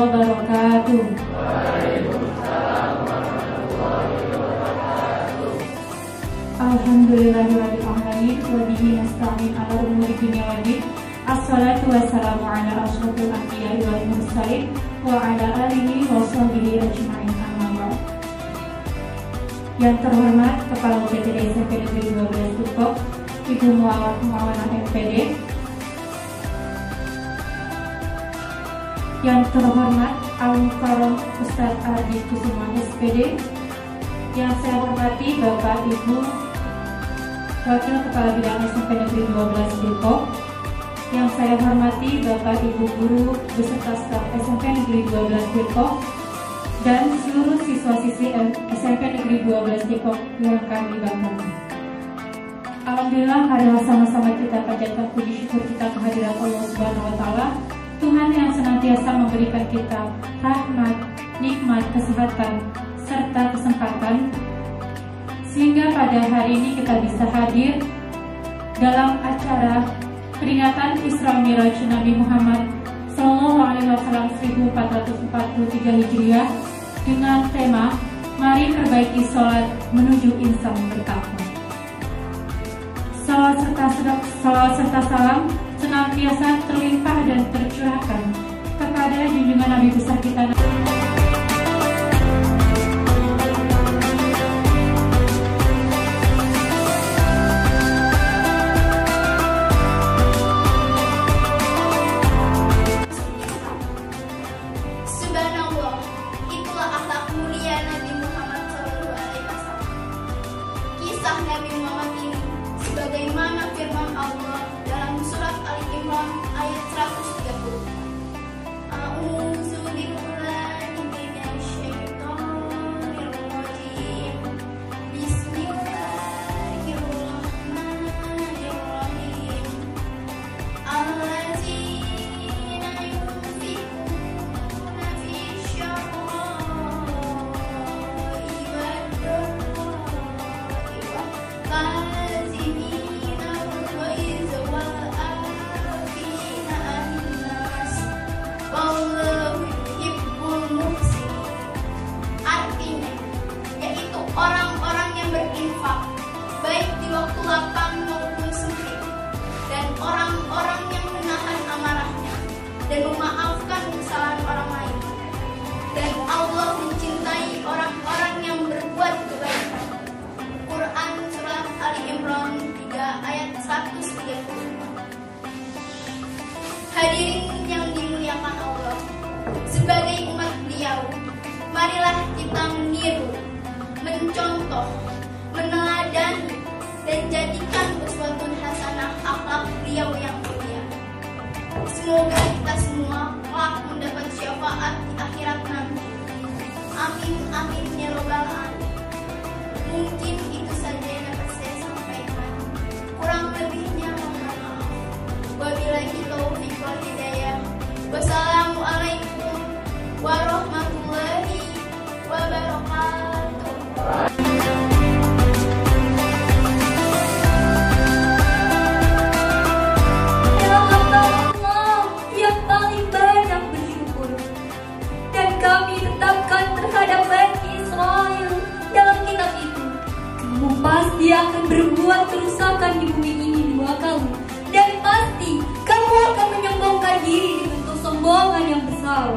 wabarakatuh. Alhamdulillahirrahmanirrahim. Wa bihi nasta'in ala umuri dunya waddin. Assalatu wassalamu ala asyrofil anbiya'i wal mursalin wa ala alihi wa sahbihi ajma'in. Amma ba'd. Yang terhormat Kepala UPTD SMP Negeri 12 Depok, Ibu Muawanah MPD. Yang terhormat Al-Mukarram Ustadz Ardi Kusuma SPD. Yang saya hormati Bapak Ibu Wakil Kepala Bidang SMP Negeri 12 Depok. Yang saya hormati Bapak Ibu Guru beserta staf SMP Negeri 12 Depok dan seluruh siswa-siswi SMP Negeri 12 Depok yang kami banggakan. Alhamdulillah, adalah sama-sama kita panjatkan puji syukur kita kehadirat Allah Subhanahu wa Ta'ala, Tuhan yang senantiasa memberikan kita rahmat, nikmat, kesehatan, serta kesempatan sehingga pada hari ini kita bisa hadir dalam acara peringatan Isra Mi'raj Nabi Muhammad Sallallahu Alaihi Wasallam 1443 Hijriah dengan tema Mari Perbaiki Sholat Menuju Insan Bertakwa. Salawat serta salam senantiasa terlimpah dan tercurahkan kepada junjungan Nabi besar kita. Nabi Muhammad ini sebagaimana firman Allah dalam surat Al-Imran ayat 130. A'udzu billahi minasyaitonir rajim. Bismillahirrahmanirrahim. Allazina yunfiquna fi syarra'i Artinya, yaitu orang-orang yang berinfak baik di waktu lapang maupun sempit, dan orang-orang yang menahan amarahnya dan memaafkan kesalahan orang lain. Dan Allah mencintai orang-orang yang berbuat kebaikan. Quran Surat Ali Imran 3 ayat 130. Hadirin yang dimuliakan Allah, sebagai umat beliau, marilah kita meniru, mencontoh, meneladani, dan jadikan uswatun hasanah akhlak beliau yang mulia. Semoga kita semua kelak mendapat syafaat di akhirat nanti. Amin amin ya robbal alamin. Mungkin itu saja yang dapat saya sampaikan. Kurang lebihnya mohon maaf. Wabillahi taufiq wal hidayah. Wassalamualaikum warahmatullahi wabarakatuh. Ya Allah yang paling banyak bersyukur, dan kami tetapkan terhadap Bani Israel dalam kitab itu, kamu pasti akan berbuat kerusakan di bumi ini 2 kali, dan pasti kamu akan menyombongkan diri dengan kesombongan yang besar.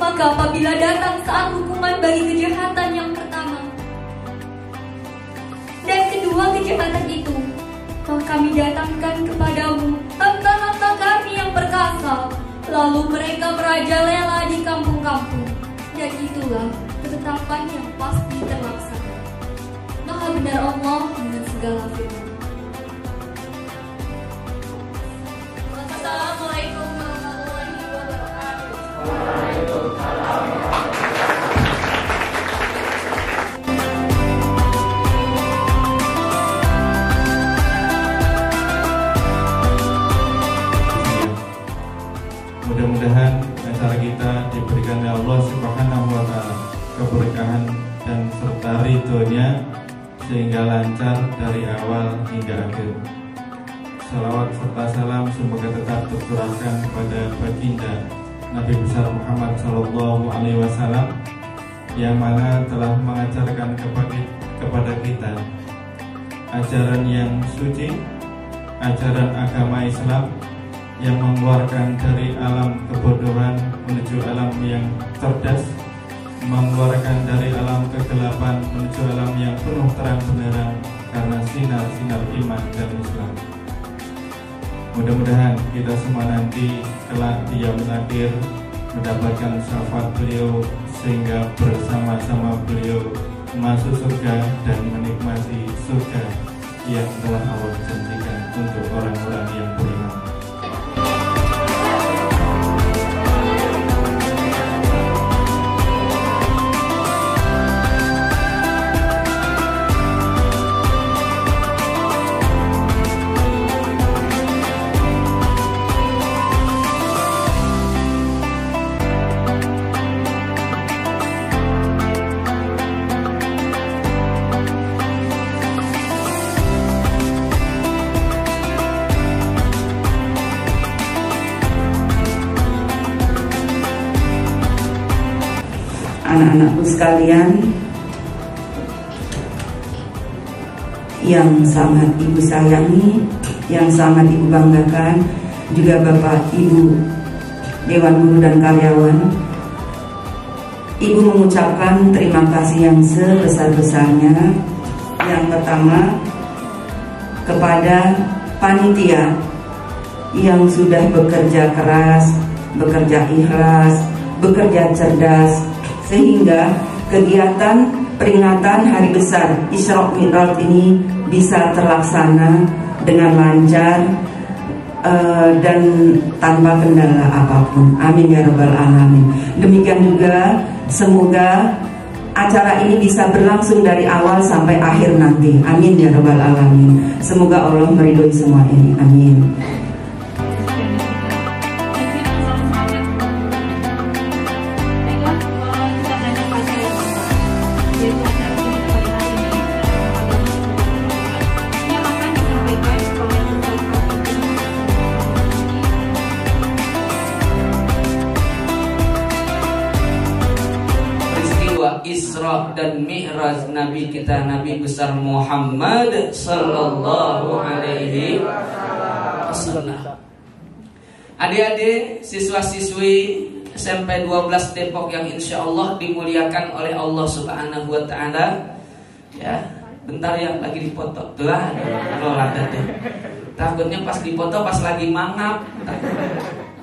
Maka apabila datang saat hukuman bagi kejahatan yang pertama dan kedua kejahatan itu, maka kami datangkan kepadamu hamba-hamba kami yang perkasa, lalu mereka merajalela di kampung-kampung, dan itulah ketetapan yang pasti terlaksana. Maha benar Allah dengan segala firman. Assalamualaikum warahmatullahi wabarakatuh. Waalaikumsalam. Mudah-mudahan acara kita diberikan oleh Allah Subhanahu wa Ta'ala keberkahan dan serta ridhonya sehingga lancar dari awal hingga akhir. Salawat serta salam semoga tetap tercurahkan kepada baginda Nabi besar Muhammad Shallallahu Alaihi Wasallam, yang mana telah mengajarkan kepada kita ajaran yang suci, ajaran agama Islam yang mengeluarkan dari alam kebodohan menuju alam yang cerdas, mengeluarkan dari alam kegelapan menuju alam yang penuh terang benderang karena sinar-sinar iman dan Islam. Mudah-mudahan kita semua nanti kelak di yaumul akhir mendapatkan syafaat beliau, sehingga bersama-sama beliau masuk surga dan menikmati surga yang telah Allah janjikan untuk orang-orang yang beriman. Anak-anakku sekalian yang sangat ibu sayangi, yang sangat ibu banggakan, juga Bapak Ibu Dewan Guru dan karyawan, ibu mengucapkan terima kasih yang sebesar-besarnya. Yang pertama kepada panitia yang sudah bekerja keras, bekerja ikhlas, bekerja cerdas, sehingga kegiatan peringatan Hari Besar Isra Mi'raj ini bisa terlaksana dengan lancar dan tanpa kendala apapun. Amin ya rabbal alamin. Demikian juga semoga acara ini bisa berlangsung dari awal sampai akhir nanti. Amin ya rabbal alamin. Semoga Allah meridhoi semua ini. Amin. Isra dan Mi'raj Nabi kita, Nabi besar Muhammad Sallallahu Alaihi Wasallam. Adik-adik, siswa-siswi SMP 12 Depok yang insya Allah dimuliakan oleh Allah Subhanahu Wa Taala. Ya, bentar ya, lagi dipoto. Tuh lah, takutnya pas dipoto pas lagi mangap,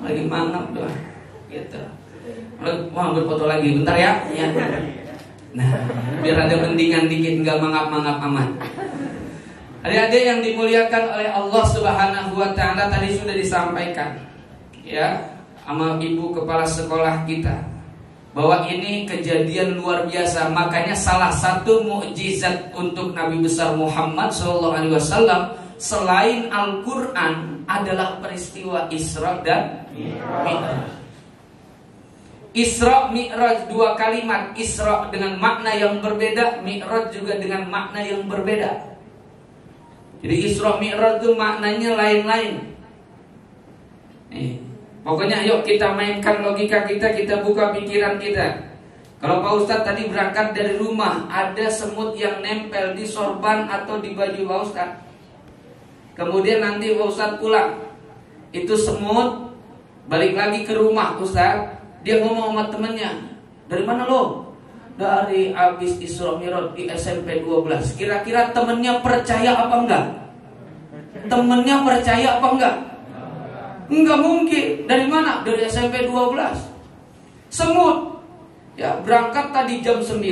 lagi mangap tuh, gitu. Mau berfoto lagi, bentar ya. Ya. Nah, biar ada mendingan dikit, nggak mangap-mangap amat. Adik-adik yang dimuliakan oleh Allah Subhanahu Wa Taala, tadi sudah disampaikan, ya, sama ibu kepala sekolah kita, bahwa ini kejadian luar biasa. Makanya salah satu mukjizat untuk Nabi besar Muhammad SAW selain Al-Quran adalah peristiwa Isra dan Mi'raj. Isra Mi'raj, dua kalimat. Isra dengan makna yang berbeda, Mi'raj juga dengan makna yang berbeda. Jadi Isra Mi'raj itu maknanya lain-lain. Pokoknya yuk kita mainkan logika kita buka pikiran kita. Kalau Pak Ustadz tadi berangkat dari rumah, ada semut yang nempel di sorban atau di baju Pak Ustadz. Kemudian nanti Pak Ustadz pulang, itu semut balik lagi ke rumah Ustadz. Dia ngomong sama temennya, dari mana lo? Dari abis Isra Mi'raj di SMP 12. Kira-kira temennya percaya apa enggak? Temennya percaya apa enggak? Enggak mungkin. Dari mana? Dari SMP 12. Semut. Ya, berangkat tadi jam 9,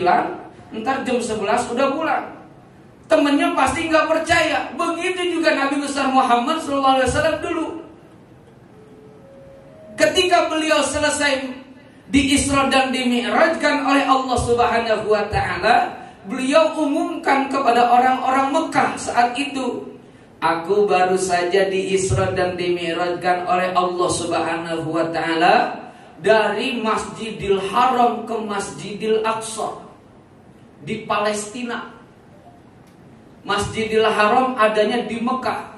ntar jam 11 udah pulang. Temennya pasti enggak percaya. Begitu juga Nabi besar Muhammad SAW dulu. Ketika beliau selesai di Isra dan di Mi'rajkan oleh Allah Subhanahu Wa Taala, beliau umumkan kepada orang-orang Mekah saat itu, aku baru saja di Isra dan di Mi'rajkan oleh Allah Subhanahu Wa Taala dari Masjidil Haram ke Masjidil Aqsa di Palestina. Masjidil Haram adanya di Mekah,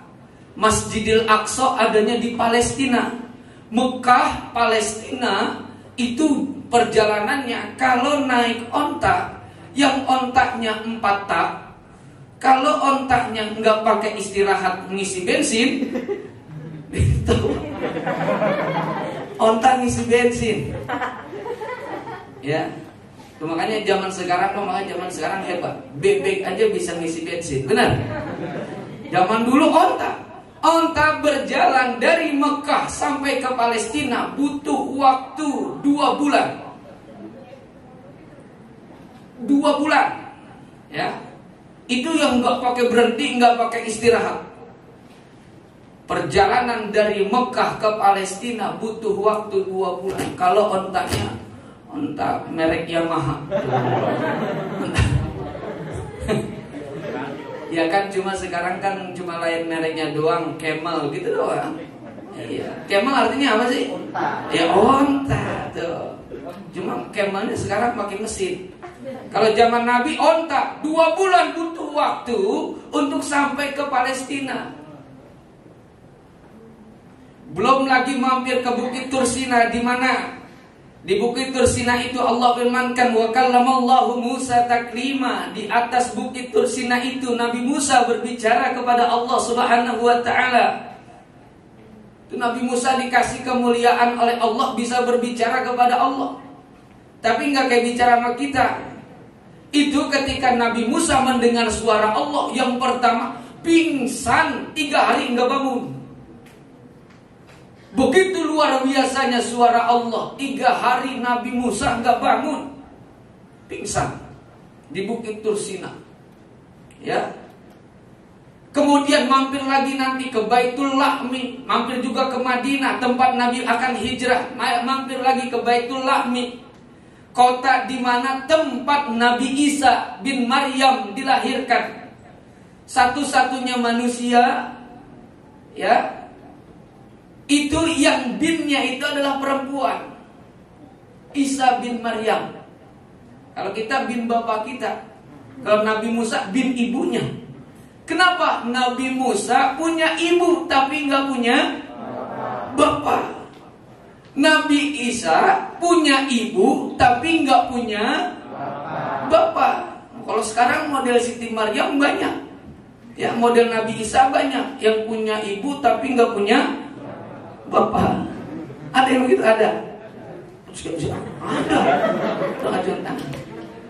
Masjidil Aqsa adanya di Palestina. Mekah, Palestina itu perjalanannya kalau naik onta yang ontaknya 4 tak, kalau ontaknya nggak pakai istirahat ngisi bensin, itu onta ngisi bensin, ya. Makanya zaman sekarang hebat, bebek aja bisa ngisi bensin, benar? Zaman dulu onta berjalan dari Mekah sampai ke Palestina butuh waktu 2 bulan. 2 bulan, ya. Itu yang nggak pakai berhenti, nggak pakai istirahat. Perjalanan dari Mekah ke Palestina butuh waktu 2 bulan. Kalau ontanya onta merek Yamaha, ya kan, cuma sekarang kan cuma lain mereknya doang, Camel gitu doang. Iya, Camel artinya apa sih? Onta. Ya onta tuh. Cuma Camelnya sekarang pakai mesin. Kalau zaman Nabi onta 2 bulan butuh waktu untuk sampai ke Palestina. Belum lagi mampir ke Bukit Tursina, di mana di Bukit Tursina itu Allah firmankan wa kallamallahu Musa taklima. Di atas Bukit Tursina itu Nabi Musa berbicara kepada Allah Subhanahu wa taala. Itu Nabi Musa dikasih kemuliaan oleh Allah, bisa berbicara kepada Allah. Tapi nggak kayak bicara sama kita. Itu ketika Nabi Musa mendengar suara Allah, yang pertama pingsan 3 hari nggak bangun. Begitu luar biasanya suara Allah, 3 hari Nabi Musa nggak bangun, pingsan di Bukit Tursina, ya. Kemudian mampir lagi nanti ke Baitul Lahmi, mampir juga ke Madinah tempat Nabi akan hijrah, mampir lagi ke Baitul Lahmi, kota di mana tempat Nabi Isa bin Maryam dilahirkan, satu-satunya manusia, ya. Itu yang binnya itu adalah perempuan, Isa bin Maryam. Kalau kita bin bapak kita, kalau Nabi Musa bin ibunya. Kenapa? Nabi Musa punya ibu tapi nggak punya bapak. Nabi Isa punya ibu tapi nggak punya bapak. Kalau sekarang model Siti Maryam banyak, ya, model Nabi Isa banyak yang punya ibu tapi nggak punya bapak. Ada yang begitu? Ada.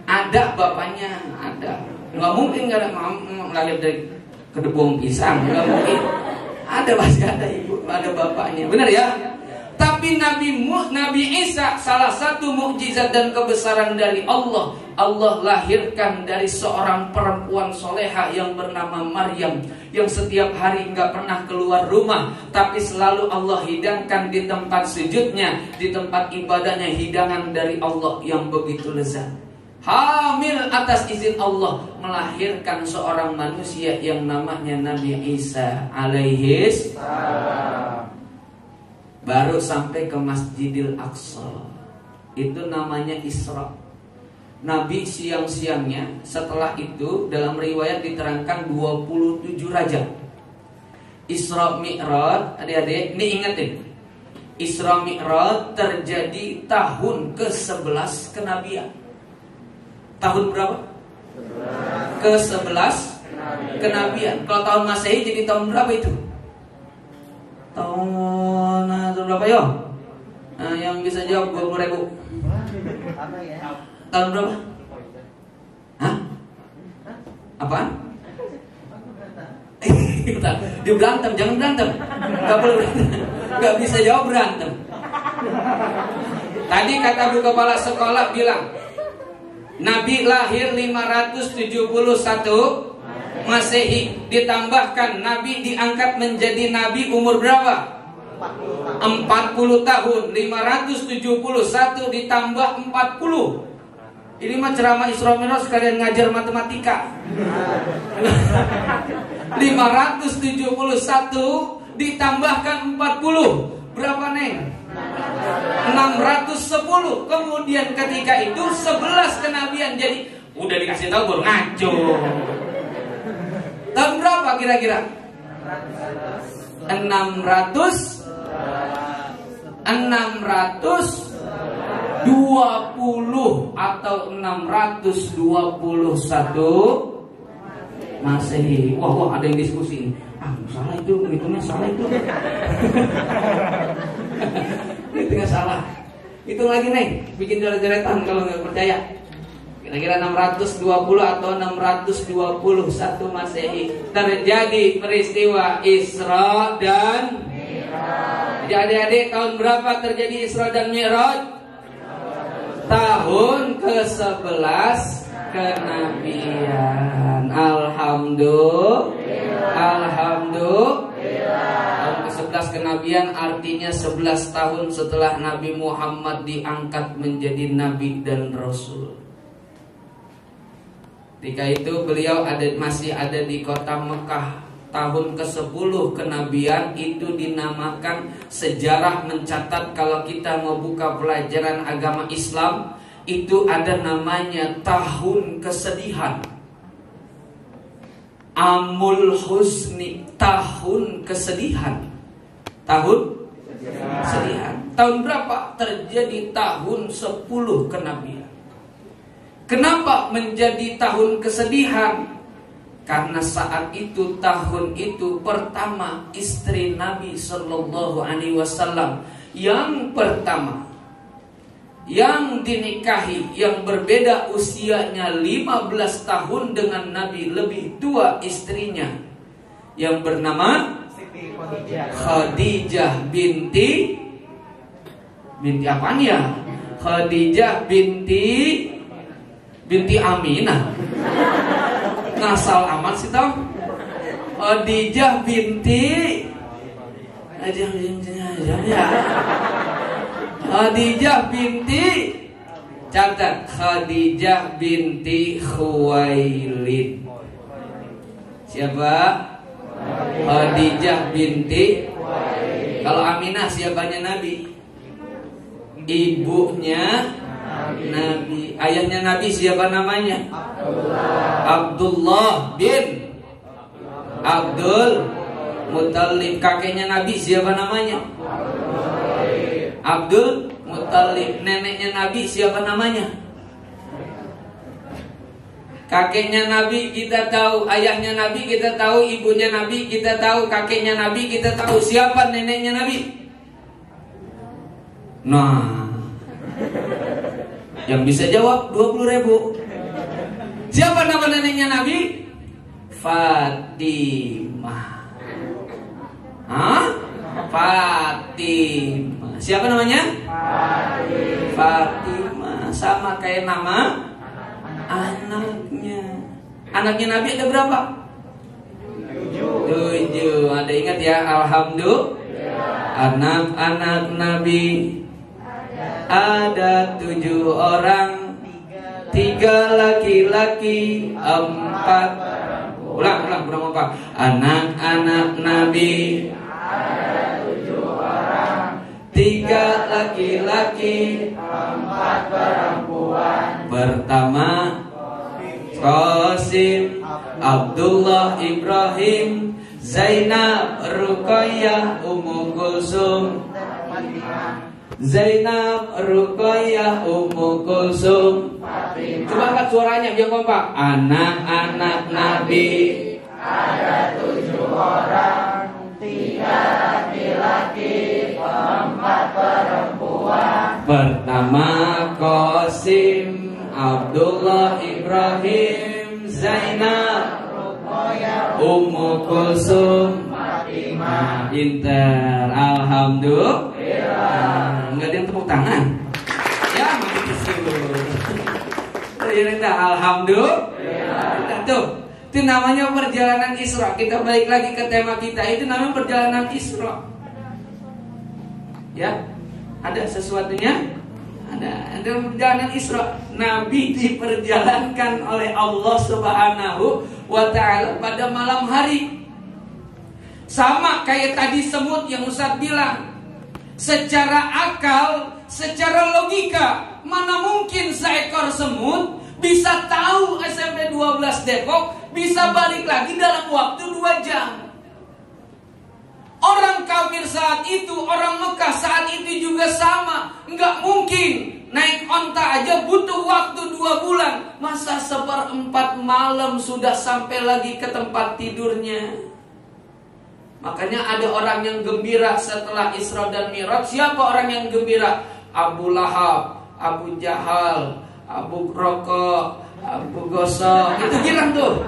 Ada bapaknya, ada. Nggak mungkin nggak ada, lahir dari kedebong pisang, nggak mungkin. Ada, pasti ada ibu, ada bapaknya, benar ya. Tapi Nabi Isa, salah satu mukjizat dan kebesaran dari Allah, Allah lahirkan dari seorang perempuan soleha yang bernama Maryam, yang setiap hari nggak pernah keluar rumah, tapi selalu Allah hidangkan di tempat sujudnya, di tempat ibadahnya, hidangan dari Allah yang begitu lezat. Hamil atas izin Allah, melahirkan seorang manusia yang namanya Nabi Isa alaihis salam. Baru sampai ke Masjidil Aqsa, itu namanya Isra. Nabi siang-siangnya, setelah itu dalam riwayat diterangkan 27 raja. Isra Mi'raj, adik-adik, ini ingetin, Isra Mi'raj terjadi tahun ke-11 kenabian. Tahun berapa? Ke-11 kenabian. Kalau tahun Masehi jadi tahun berapa itu? Tahun berapa ya? Nah, yang bisa jawab 20.000. Tahun berapa? Hah? Apaan? Dia berantem, jangan berantem. Gak boleh berantem. Gak bisa jawab berantem. Tadi kata bu kepala sekolah bilang Nabi lahir 571 Masehi, ditambahkan Nabi diangkat menjadi Nabi umur berapa? 40 tahun. 571 ditambah 40. Ini mah ceramah Isra Mi'raj sekalian ngajar matematika. 571 ditambahkan 40 berapa, Neng? 610. Kemudian ketika itu 11 kenabian. Jadi udah dikasih tahu baru ngaco. Tahun berapa kira-kira? 600. 620 atau 621 Masehi. Wah, ada yang diskusi. Salah itu, hitungnya salah itu. Hitungnya salah. Hitung lagi nih, bikin coret-coretan kalau nggak percaya. Kira-kira 620 atau 621 Masehi terjadi peristiwa Isra dan Mi'raj. Jadi adik-adik, tahun berapa terjadi Isra dan Mi'raj? Tahun ke-11 kenabian. Alhamdulillah. Tahun ke-11 kenabian artinya 11 tahun setelah Nabi Muhammad diangkat menjadi Nabi dan Rasul. Ketika itu beliau masih ada di kota Mekah. Tahun ke-10 kenabian itu dinamakan, sejarah mencatat kalau kita mau buka pelajaran agama Islam, itu ada namanya tahun kesedihan. Amul Husni, tahun kesedihan. Tahun kesedihan. Tahun berapa? Terjadi tahun 10 kenabian. Kenapa menjadi tahun kesedihan? Karena saat itu, tahun itu pertama istri Nabi Sallallahu Alaihi Wasallam yang pertama yang dinikahi, yang berbeda usianya 15 tahun dengan Nabi, lebih tua istrinya, yang bernama Khadijah binti apaan ya? Khadijah binti Aminah. Ngasal amat sih tau. Khadijah binti catat, Khadijah binti Khuwailid. Siapa? Khadijah binti. Kalau Aminah siapanya Nabi? Ibunya Nabi. Ayahnya Nabi siapa namanya? Abdullah bin Abdul Muttalib. Kakeknya Nabi siapa namanya? Abdul Muttalib. Neneknya Nabi siapa namanya? Kakeknya Nabi kita tahu, ayahnya Nabi kita tahu, ibunya Nabi kita tahu, kakeknya Nabi kita tahu. Siapa neneknya Nabi? Nah, yang bisa jawab 20.000. Siapa nama neneknya Nabi? Fatimah. Hah? Fatimah. Siapa namanya? Fatimah. Sama kayak nama anaknya. Anaknya Nabi ada berapa? 7. Ada ingat ya? Alhamdulillah. Anak-anak Nabi ada 7 orang, 3 laki-laki, 4 ulang apa? Anak-anak Nabi ada 7 orang, 3 laki-laki, 4 perempuan. Pertama Qasim, Abdullah, Ibrahim, Zainab, Ruqayyah, Ummu Kulsum. Zainab, Ruqayyah, Ummu Kulsum. Coba angkat suaranya biar kompak. Anak-anak Nabi ada 7 orang, 3 laki-laki, 4 perempuan. Pertama Qasim, Abdullah, Ibrahim, Zainab, Ruqayyah, Ummu Kulsum, Fatimah. Pinter, alhamdulillah. Enggak ada yang tepuk tangan. Ya, alhamdulillah. Tuh, itu namanya perjalanan Isra. Kita balik lagi ke tema kita. Itu namanya perjalanan Isra. Ya, ada sesuatunya. Ada perjalanan Isra. Nabi diperjalankan oleh Allah Subhanahu wa Ta'ala pada malam hari. Sama kayak tadi semut yang Ustaz bilang. Secara akal, secara logika, mana mungkin seekor semut bisa tahu SMP 12 Depok bisa balik lagi dalam waktu 2 jam. Orang kafir saat itu, orang Mekah saat itu juga sama. Enggak mungkin naik onta aja butuh waktu 2 bulan. Masa 1/4 malam sudah sampai lagi ke tempat tidurnya. Makanya ada orang yang gembira setelah Isra dan Mi'raj. Siapa orang yang gembira? Abu Lahab, Abu Jahal, Abu Rokok, Abu Gosok. Itu girang tuh.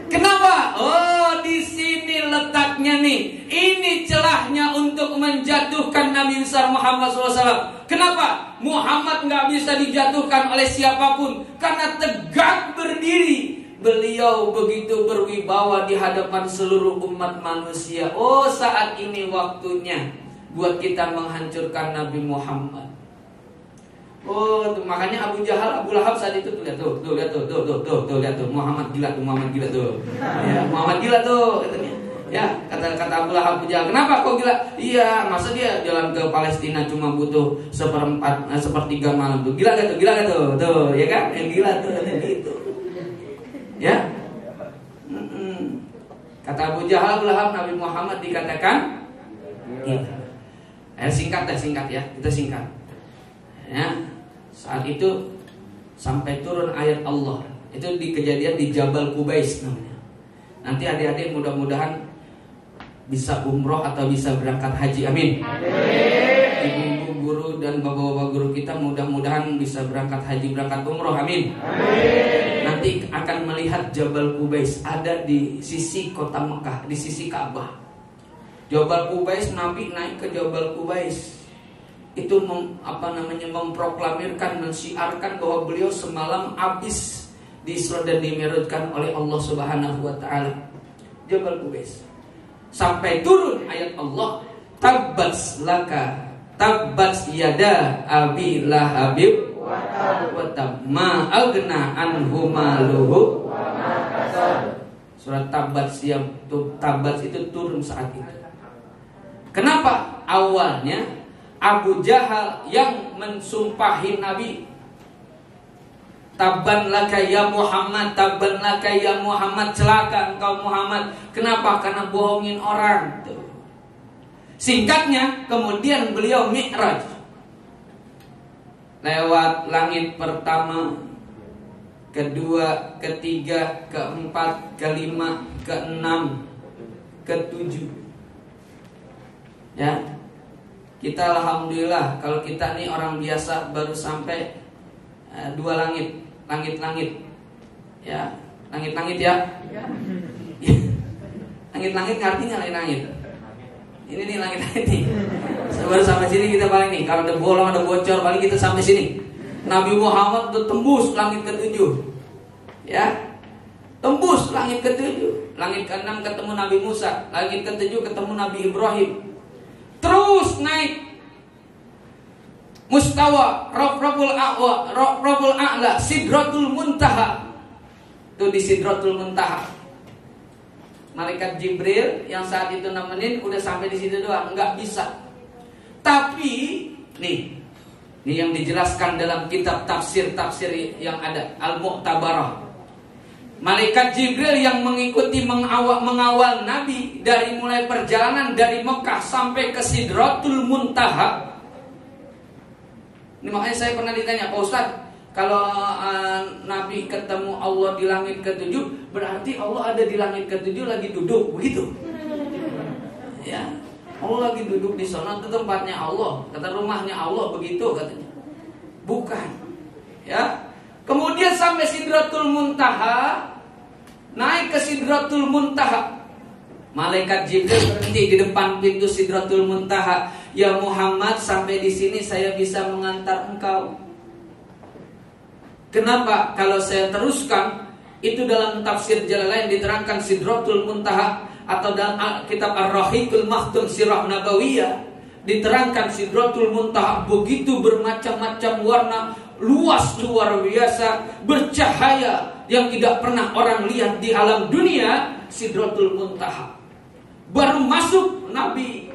Kenapa? Oh, di sini letaknya nih. Ini celahnya untuk menjatuhkan Nabi besar Muhammad SAW. Kenapa? Muhammad nggak bisa dijatuhkan oleh siapapun karena tegak berdiri. Beliau begitu berwibawa di hadapan seluruh umat manusia. Oh, saat ini waktunya buat kita menghancurkan Nabi Muhammad. Oh, makanya Abu Jahal, Abu Lahab saat itu lihat tuh, lihat tuh, Muhammad gila tuh, ya, Muhammad gila tuh, katanya. Ya, kata Abu Lahab, Abu Jahal, kenapa kok gila? Iya, masa dia jalan ke Palestina cuma butuh 1/4 malam tuh, gila gak tuh, ya kan? Yang gila tuh, gitu, ya. Kata Abu Jahal, Abu Lahab, Nabi Muhammad dikatakan, singkat ya, kita singkat, ya. Saat itu sampai turun ayat Allah. Itu di kejadian di Jabal Qubais namanya. Nanti adik-adik mudah-mudahan bisa umroh atau bisa berangkat haji. Amin. Ibu-ibu guru dan bapak-bapak guru kita mudah-mudahan bisa berangkat haji, berangkat umroh. Amin. Nanti akan melihat Jabal Qubais ada di sisi kota Mekah, di sisi Ka'bah. Jabal Qubais, Nabi naik ke Jabal Qubais. Itu memproklamirkan, mensiarkan bahwa beliau semalam habis Isra dan Mi'rajkan oleh Allah Subhanahu wa taala. Jabal Qubais. Sampai turun ayat Allah, tabbats laka tabbats yada abi lahabib wa tab ma aghna anhu maluhu wa ma kasab. Surat Tabbats itu turun saat itu. Kenapa? Awalnya Abu Jahal yang mensumpahi Nabi, tabban laka ya Muhammad, tabban laka ya Muhammad, celaka engkau Muhammad. Kenapa? Karena bohongin orang. Singkatnya, kemudian beliau Mi'raj, lewat langit pertama, kedua, ketiga, keempat, kelima, keenam, ketujuh. Ya. Kita alhamdulillah, kalau kita nih orang biasa baru sampai 2 langit, ya, langit ya, langit artinya langit. Ini nih langit nih. Baru sampai sini kita paling nih. Kalau ada bolong, ada bocor, paling kita sampai sini. Nabi Muhammad udah tembus langit ke-7, ya, tembus langit ke-7, langit ke-6 ketemu Nabi Musa, langit ke-7 ketemu Nabi Ibrahim. Terus naik mustawa Rabbul A'la, Sidratul Muntaha. Itu di Sidratul Muntaha. Malaikat Jibril yang saat itu nemenin udah sampai di situ doang, nggak bisa. Tapi nih yang dijelaskan dalam kitab tafsir yang ada Al-Mu'tabarah. Malaikat Jibril yang mengikuti mengawal Nabi dari mulai perjalanan dari Mekah sampai ke Sidratul Muntaha. Ini makanya saya pernah ditanya, Pak Ustaz, kalau Nabi ketemu Allah di langit ke-7, berarti Allah ada di langit ke-7 lagi duduk, begitu? Ya, Allah lagi duduk di sana, itu tempatnya Allah, kata rumahnya Allah, begitu katanya. Bukan. Ya. Kemudian sampai Sidratul Muntaha, naik ke Sidratul Muntaha. Malaikat Jibril berhenti di depan pintu Sidratul Muntaha. Ya Muhammad, sampai di sini saya bisa mengantar engkau. Kenapa? Kalau saya teruskan, itu dalam tafsir Jalalain diterangkan Sidratul Muntaha, atau dalam kitab Ar-Rahiqul Maktum Sirah Nabawiyah diterangkan Sidratul Muntaha begitu bermacam-macam warna, luas luar biasa, bercahaya yang tidak pernah orang lihat di alam dunia. Sidratul Muntaha. Baru masuk Nabi,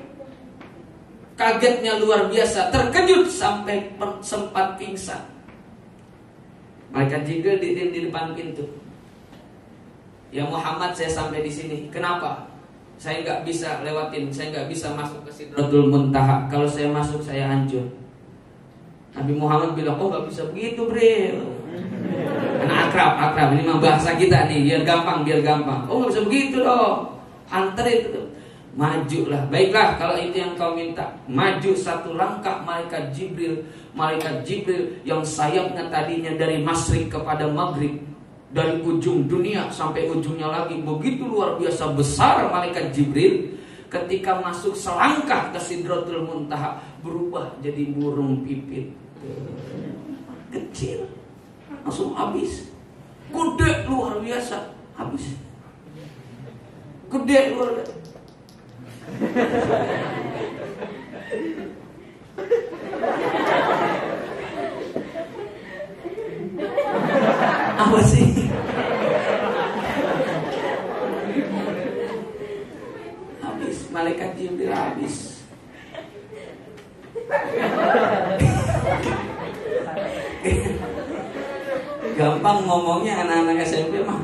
kagetnya luar biasa, terkejut sampai sempat pingsan. Malaikat Jibril di depan pintu. Ya Muhammad, saya sampai di sini. Kenapa? saya nggak bisa lewatin, saya nggak bisa masuk ke Sidratul Muntaha. Kalau saya masuk saya hancur. Nabi Muhammad bilang, oh nggak bisa begitu bre. Karena akrab, ini mah bahasa kita nih, biar gampang. Oh nggak bisa begitu loh, antar itu. Majulah, baiklah kalau itu yang kau minta. Maju satu langkah malaikat Jibril yang sayapnya tadinya dari masyrik kepada maghrib, dari ujung dunia sampai ujungnya lagi, begitu luar biasa besar malaikat Jibril. Ketika masuk selangkah ke Sidratul Muntaha, berubah jadi burung pipit kecil, langsung habis. Gede luar biasa, habis. Gede luar biasa. Apa sih? Habis, malaikat Jibril habis. Gampang ngomongnya anak-anak SMP mah.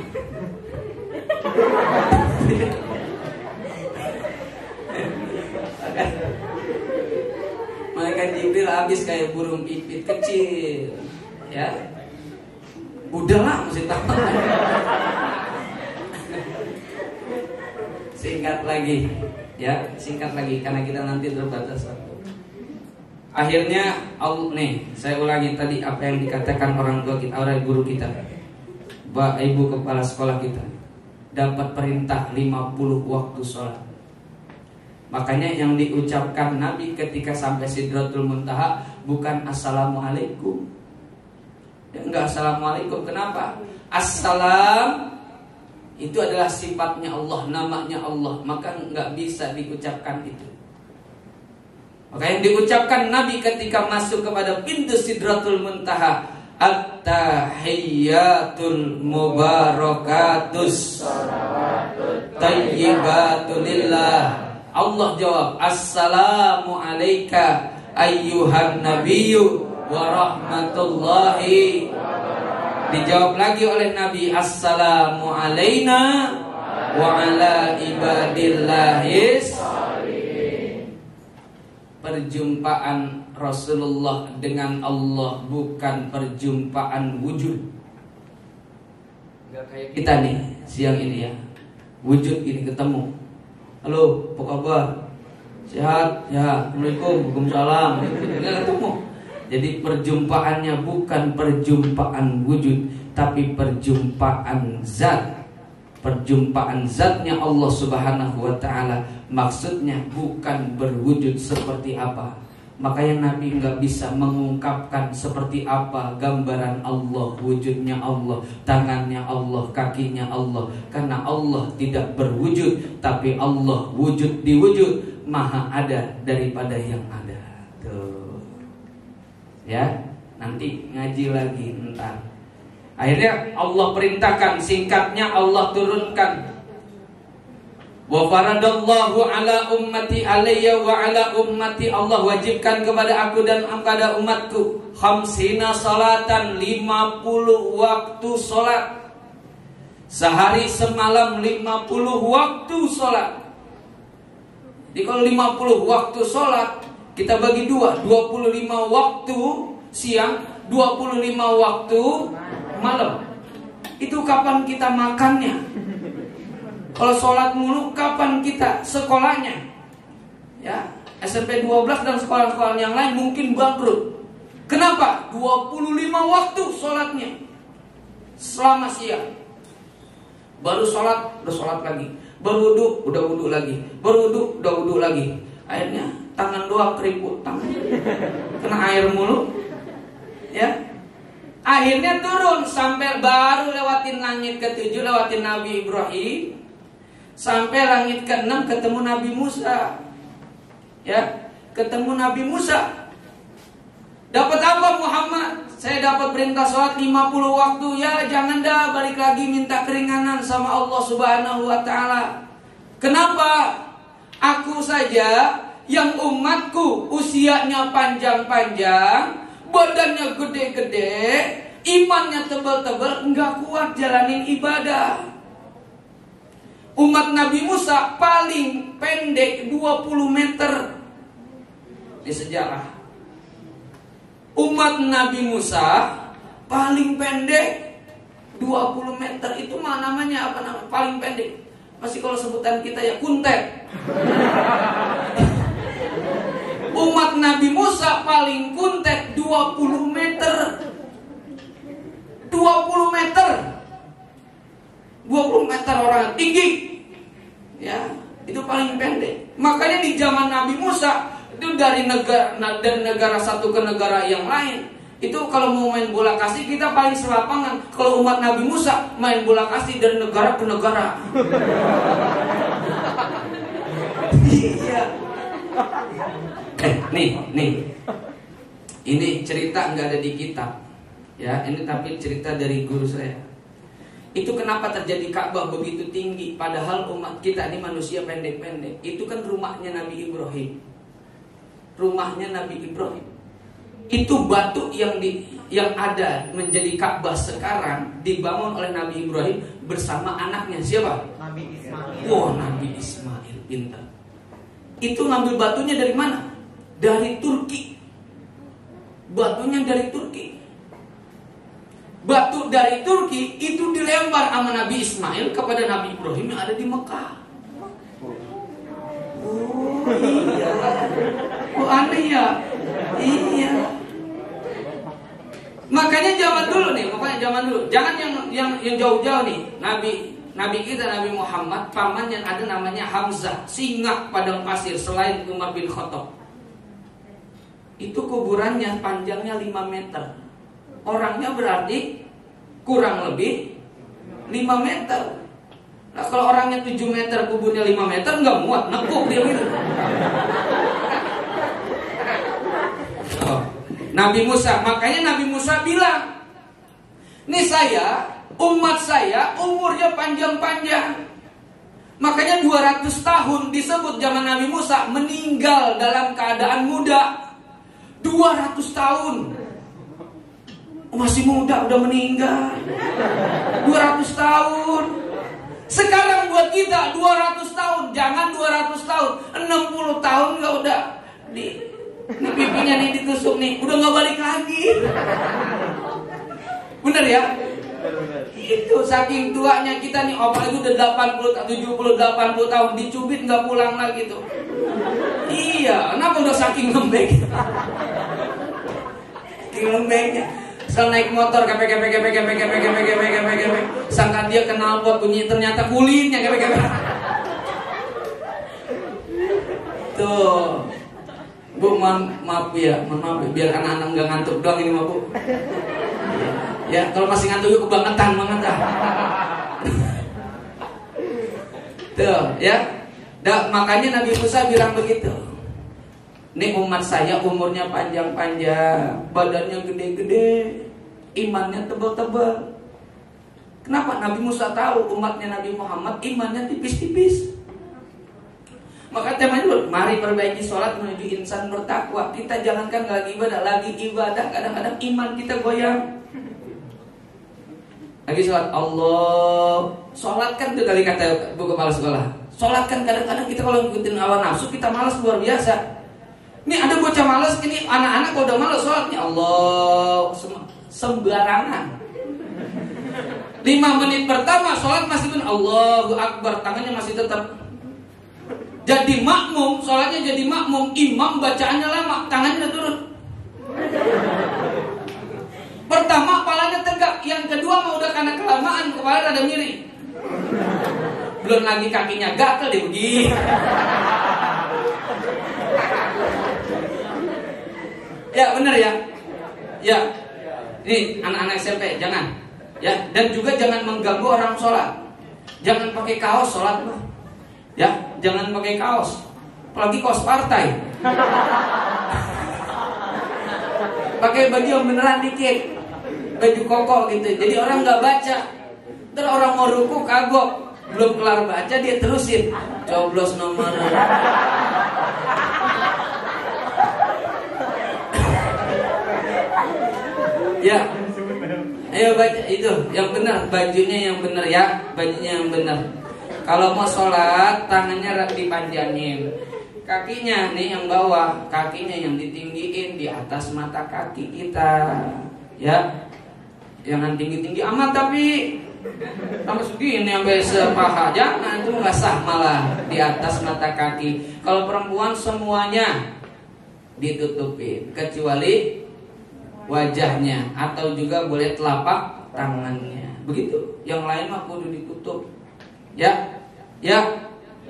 Malaikat Jibril habis kayak burung pipit kecil, ya. Udahlah, mesti tahu. Singkat lagi, ya, karena kita nanti terbatas waktu. Akhirnya, saya ulangi tadi apa yang dikatakan orang tua kita, orang guru kita, ibu kepala sekolah kita, dapat perintah 50 waktu sholat. Makanya yang diucapkan Nabi ketika sampai Sidratul Muntaha bukan Assalamualaikum. Enggak Assalamualaikum. Kenapa? Assalam itu adalah sifatnya Allah, namanya Allah. Maka enggak bisa diucapkan itu. Maka yang diucapkan Nabi ketika masuk kepada pintu Sidratul Muntaha, At-tahiyyatul mubarakatus tayyibatul lillah. Allah jawab, Assalamu alayka ayyuhan nabiyyu wa rahmatullahi. Dijawab lagi oleh Nabi, Assalamu alayna wa ala ibadillahis. Perjumpaan Rasulullah dengan Allah bukan perjumpaan wujud. Gak kayak kita nih siang ini ya, wujud ini ketemu. Halo, apa kabar? Sehat? Ya, Assalamualaikum, Waalaikumsalam. Enggak ketemu. Jadi perjumpaannya bukan perjumpaan wujud, tapi perjumpaan zat. Perjumpaan zatnya Allah Subhanahu wa ta'ala. Maksudnya bukan berwujud seperti apa. Makanya Nabi nggak bisa mengungkapkan seperti apa gambaran Allah, wujudnya Allah, tangannya Allah, kakinya Allah. Karena Allah tidak berwujud, tapi Allah wujud di wujud, maha ada daripada yang ada. Tuh. Ya, nanti ngaji lagi entar. Akhirnya Allah perintahkan, singkatnya Allah turunkan. Wa faradallahu ala ummati alayya wa ala ummati, Allah wajibkan kepada aku dan kepada umatku khamsina salatan, 50 waktu salat. Sehari semalam 50 waktu salat. Jadi kalau 50 waktu salat kita bagi dua, 25 waktu siang, 25 waktu malam. Itu kapan kita makannya? Kalau sholat mulu, kapan kita sekolahnya? Ya, SMP 12 dan sekolah-sekolah yang lain mungkin bangkrut. Kenapa? 25 waktu sholatnya selama siang. Baru sholat, udah sholat lagi. Baru wudhu, udah wudhu lagi. Baru wudhu, udah wudhu lagi. Akhirnya tangan doang keriput, tangan kena air mulu. Ya, akhirnya turun sampai baru lewatin langit ke-7, lewatin Nabi Ibrahim. Sampai langit ke-6 ketemu Nabi Musa. Ya, ketemu Nabi Musa. Dapat apa Muhammad? Saya dapat perintah sholat 50 waktu. Ya jangan dah, balik lagi minta keringanan sama Allah Subhanahu wa ta'ala. Kenapa? Aku saja yang umatku usianya panjang-panjang, badannya gede-gede, imannya tebal-tebal, enggak kuat jalanin ibadah. Umat Nabi Musa paling pendek 20 meter di sejarah. Umat Nabi Musa paling pendek 20 meter. Itu mah namanya apa namanya? Paling pendek. Masih kalau sebutan kita ya kuntet. Umat Nabi Musa paling kuntet 20 meter. 20 meter. 20 meter orang tinggi. Ya, itu paling pendek. Makanya di zaman Nabi Musa itu dari negara satu ke negara yang lain. Itu kalau mau main bola kasih kita paling selapangan. Kalau umat Nabi Musa main bola kasih dari negara ke negara. Iya. Nih. Ini cerita nggak ada di kitab. Ya, ini tapi cerita dari guru saya. Itu kenapa terjadi Ka'bah begitu tinggi padahal umat kita ini manusia pendek-pendek. Itu kan rumahnya Nabi Ibrahim. Rumahnya Nabi Ibrahim. Itu batu yang ada menjadi Ka'bah sekarang dibangun oleh Nabi Ibrahim bersama anaknya. Siapa? Nabi Ismail. Wah, Nabi Ismail pintar. Itu ngambil batunya dari mana? Dari Turki. Batunya dari Turki. Batu dari Turki itu dilempar sama Nabi Ismail kepada Nabi Ibrahim yang ada di Mekah. Oh iya. Oh aneh ya. Iya. Makanya zaman dulu nih, jangan yang jauh-jauh nih. Nabi kita Nabi Muhammad, pamannya ada namanya Hamzah, singa padang pasir selain Umar bin Khattab. Itu kuburannya panjangnya 5 meter. Orangnya berarti kurang lebih 5 meter. Nah kalau orangnya 7 meter, kuburnya 5 meter, nggak muat, nekuk dia gitu. Nabi Musa, makanya Nabi Musa bilang, nih saya, umat saya umurnya panjang-panjang. Makanya 200 tahun disebut zaman Nabi Musa meninggal dalam keadaan muda. 200 tahun. Masih muda udah meninggal. 200 tahun. Sekarang buat kita 200 tahun, jangan 200 tahun, 60 tahun nggak udah di pipinya nih ditusuk nih, udah nggak balik lagi. Bener ya? Itu saking tuanya kita nih, apalagi udah 80, 70, 80 tahun dicubit nggak pulang lagi tuh. Iya, kenapa udah saking lembek? Saking lembeknya. Setelah naik motor kepek. Sangka dia kenal pot bunyi, ternyata kulitnya kepek. Tuh. Bu, maaf ya, biar anak-anak nggak ngantuk doang ini, Bu. Ya, kalau masih ngantuk yuk kebangetan banget dah. Tuh, ya. Makanya Nabi Musa bilang begitu. Nih umat saya umurnya panjang-panjang, badannya gede-gede, imannya tebal-tebal. Kenapa? Nabi Musa tahu umatnya Nabi Muhammad imannya tipis-tipis. Maka temanya mari perbaiki sholat menuju insan bertakwa. Kita jangankan lagi ibadah, kadang-kadang iman kita goyang. Lagi sholat, Allah. Sholat kan itu kali kata bu kepala sekolah. Sholat kan kadang-kadang kita kalau ngikutin hawa nafsu kita malas luar biasa. Ini ada bocah malas, ini anak-anak kalau udah malas sholatnya Allah sembarangan. 5 menit pertama sholat masih pun Allahu Akbar, tangannya masih tetap. Jadi makmum, sholatnya jadi makmum, imam bacaannya lama, tangannya udah turun. Pertama kepalanya tegak, yang kedua mau udah karena kelamaan kepala rada miring. Belum lagi kakinya gatel deh begini. Ya benar ya. Ya. Ini anak-anak SMP jangan. Ya, dan juga jangan mengganggu orang sholat. Jangan pakai kaos sholat mah. Ya, jangan pakai kaos. Apalagi kaos partai. Pakai baju yang beneran dikit. Baju koko gitu. Jadi orang nggak baca. Ntar orang mau ruku kagok. Belum kelar baca dia terusin. Coblos nomor. Ya, ayo baca itu yang benar, bajunya yang benar ya, bajunya yang benar. Kalau mau sholat, tangannya dipanjangin. Kakinya nih yang bawah, kakinya yang ditinggiin di atas mata kaki kita. Ya, jangan tinggi-tinggi amat tapi sampai segini sampai sepaha, jangan, itu nggak sah, malah di atas mata kaki. Kalau perempuan semuanya ditutupin kecuali wajahnya atau juga boleh telapak tangannya. Begitu. Yang lain mah kudu ditutup. Ya.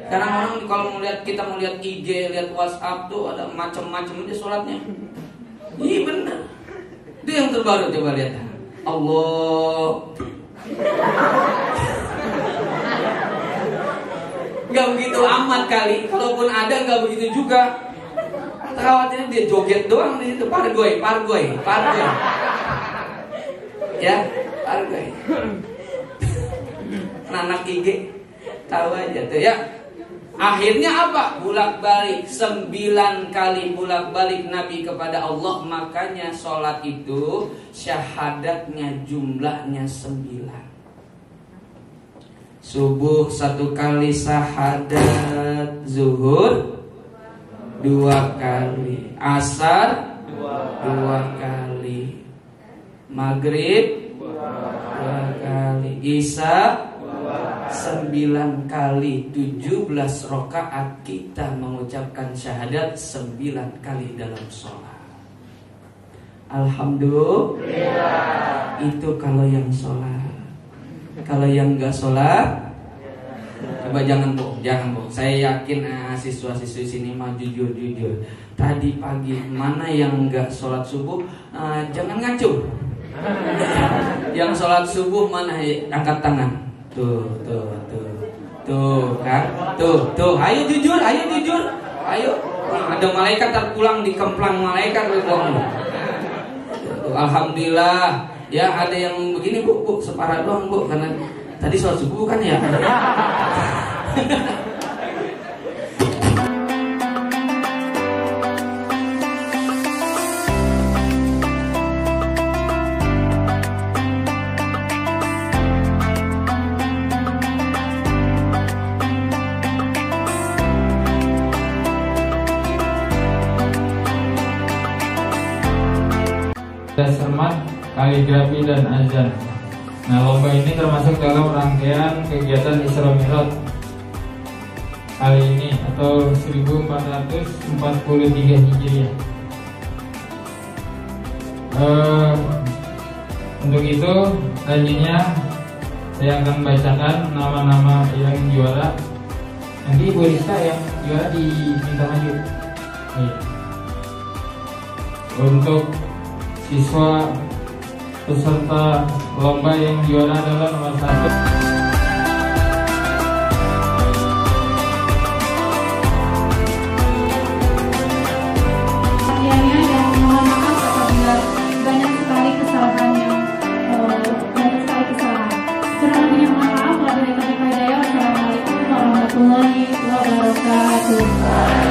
Karena orang kalau kita melihat IG, lihat WhatsApp tuh ada macam-macam aja sholatnya. Iya benar. Itu yang terbaru, coba lihat. Allah. Gak begitu amat kali. Kalaupun ada gak begitu juga. Khawatirnya dia joget doang di situ. Pargoy. Ya, pargoy. Anak IG tahu aja tuh ya. Akhirnya apa? Bulak-balik 9 kali bulak-balik Nabi kepada Allah. Makanya sholat itu syahadatnya jumlahnya 9. Subuh 1 kali syahadat, zuhur 2 kali, asar 2 kali, maghrib 2 kali, isya 9 kali. 17 rakaat kita mengucapkan syahadat 9 kali dalam sholat. Alhamdulillah. Itu kalau yang sholat. Kalau yang enggak sholat, coba jangan bu. Saya yakin siswa-siswi sini mah jujur. Tadi pagi mana yang enggak sholat subuh? Jangan ngacu. Yang sholat subuh mana? Angkat tangan. Tuh kan? Tuh. Ayo jujur. Ayo. Ada malaikat terpulang di kemplang malaikat dong. Alhamdulillah. Ya ada yang begini bu, separah doang bu, karena tadi sholat subuh kan ya. Sermat, kaligrafi dan azan. Nah, lomba ini termasuk dalam rangkaian kegiatan Isra Mi'raj kali ini atau 1443 Hijriah. Untuk itu selanjutnya saya akan bacakan nama-nama yang juara. Nanti Ibu Rizka yang juara diminta maju. Untuk siswa peserta lomba yang juara adalah nomor 1. Sekiannya dan mohon maaf apabila banyak sekali kesalahan. Kurang lebihnya mohon maaf. Wabillahi taufiq wal hidayah. Wassalamualaikum warahmatullahi wabarakatuh.